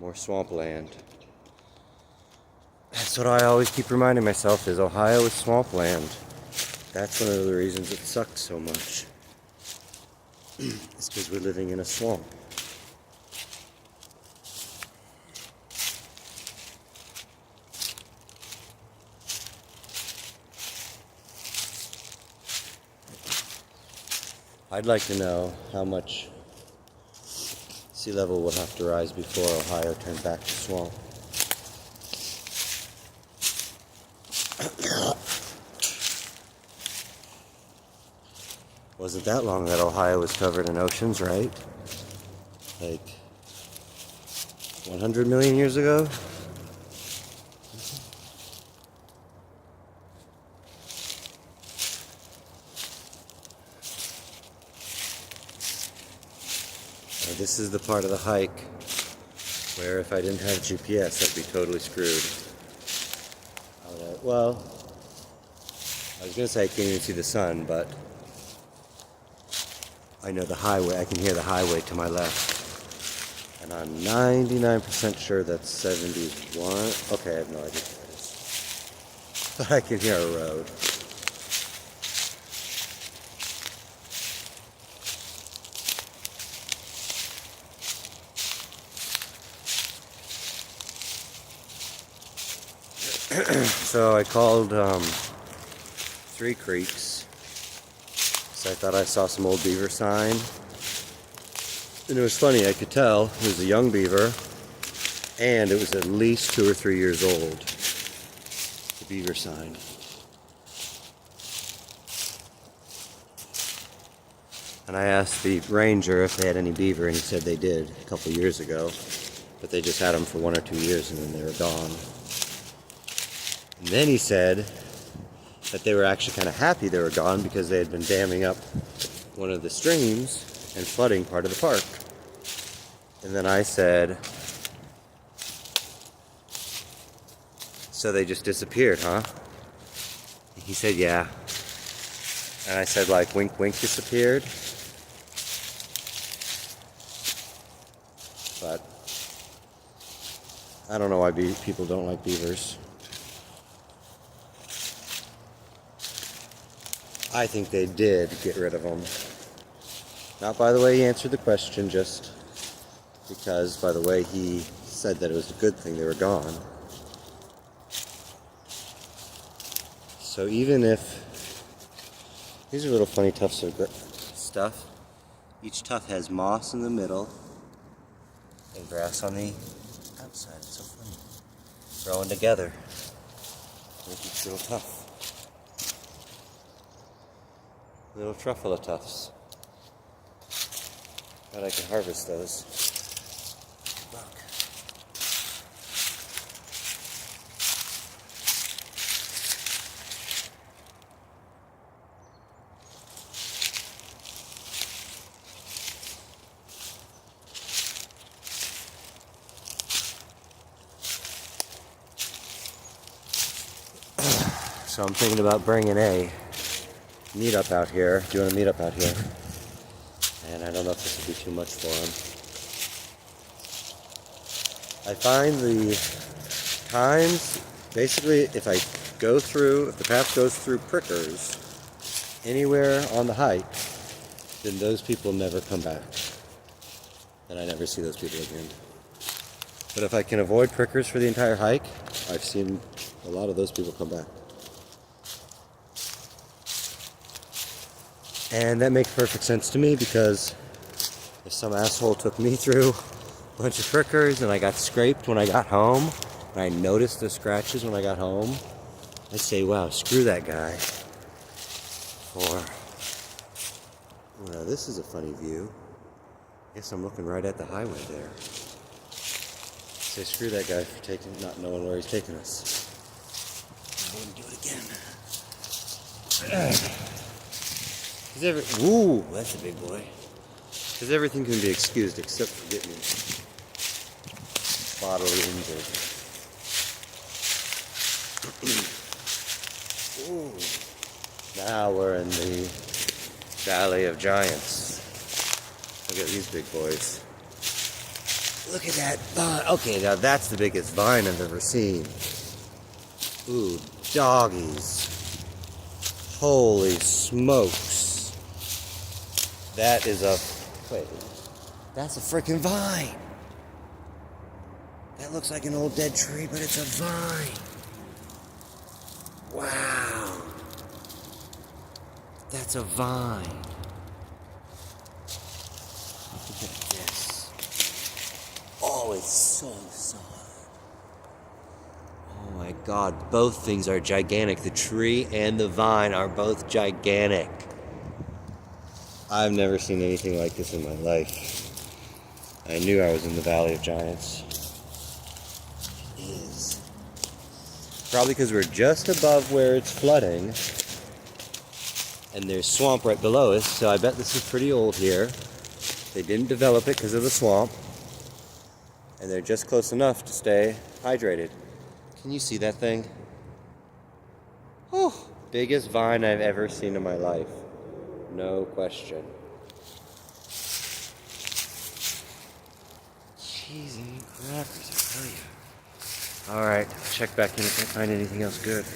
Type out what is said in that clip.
more swampland. That's what I always keep reminding myself is Ohio is swampland. That's one of the reasons it sucks so much. It's because we're living in a swamp. I'd like to know how much sea level would have to rise before Ohio turned back to swamp. Wasn't that long that Ohio was covered in oceans, right? Like 100 million years ago? Now, this is the part of the hike where if I didn't have GPS, I'd be totally screwed. Well, I was going to say I can't even see the sun, but I know the highway. I can hear the highway to my left. And I'm 99% sure that's 71. Okay, I have no idea what it is. But I can hear a road. So I called Three Creeks. So I thought I saw some old beaver sign. And it was funny, I could tell it was a young beaver, and it was at least 2 or 3 years old, the beaver sign. And I asked the ranger if they had any beaver, and he said they did a couple years ago, but they just had them for 1 or 2 years and then they were gone. And then he said that they were actually kind of happy they were gone because they had been damming up one of the streams and flooding part of the park. And then I said, so they just disappeared, huh? He said, yeah. And I said, like, wink, wink, disappeared. But I don't know why people don't like beavers. I think they did get rid of them. Not by the way he answered the question, just because by the way he said that it was a good thing they were gone. So even if these are little funny tufts of stuff, each tuft has moss in the middle and grass on the outside. It's so funny. Growing together with each little tuft. Little truffle tufts. Bet I can harvest those. Look. So I'm thinking about bringing a meetup out here, doing a meetup out here. And I don't know if this would be too much for him. I find the times, basically, if the path goes through prickers anywhere on the hike, then those people never come back. And I never see those people again. But if I can avoid prickers for the entire hike, I've seen a lot of those people come back. And that makes perfect sense to me because if some asshole took me through a bunch of prickers and I got scraped when I got home, and I noticed the scratches when I got home, I'd say, wow, screw that guy. Or, well, this is a funny view. I guess I'm looking right at the highway there. Say, screw that guy for not knowing where he's taking us. I wouldn't do it again. Ooh, that's a big boy. Because everything can be excused except for getting bodily injured. Ooh. Now we're in the Valley of Giants. Look at these big boys. Look at that vine. Okay, now that's the biggest vine I've ever seen. Ooh, doggies. Holy smokes. That is a... Wait. That's a freaking vine. That looks like an old dead tree, but it's a vine. Wow. That's a vine. Look at this. Oh, it's so solid. Oh my God, both things are gigantic. The tree and the vine are both gigantic. I've never seen anything like this in my life. I knew I was in the Valley of Giants. It is. Probably because we're just above where it's flooding. And there's swamp right below us, so I bet this is pretty old here. They didn't develop it because of the swamp. And they're just close enough to stay hydrated. Can you see that thing? Oh, biggest vine I've ever seen in my life. No question. Cheese and crackers, I tell you. Alright, check back in if I find anything else good.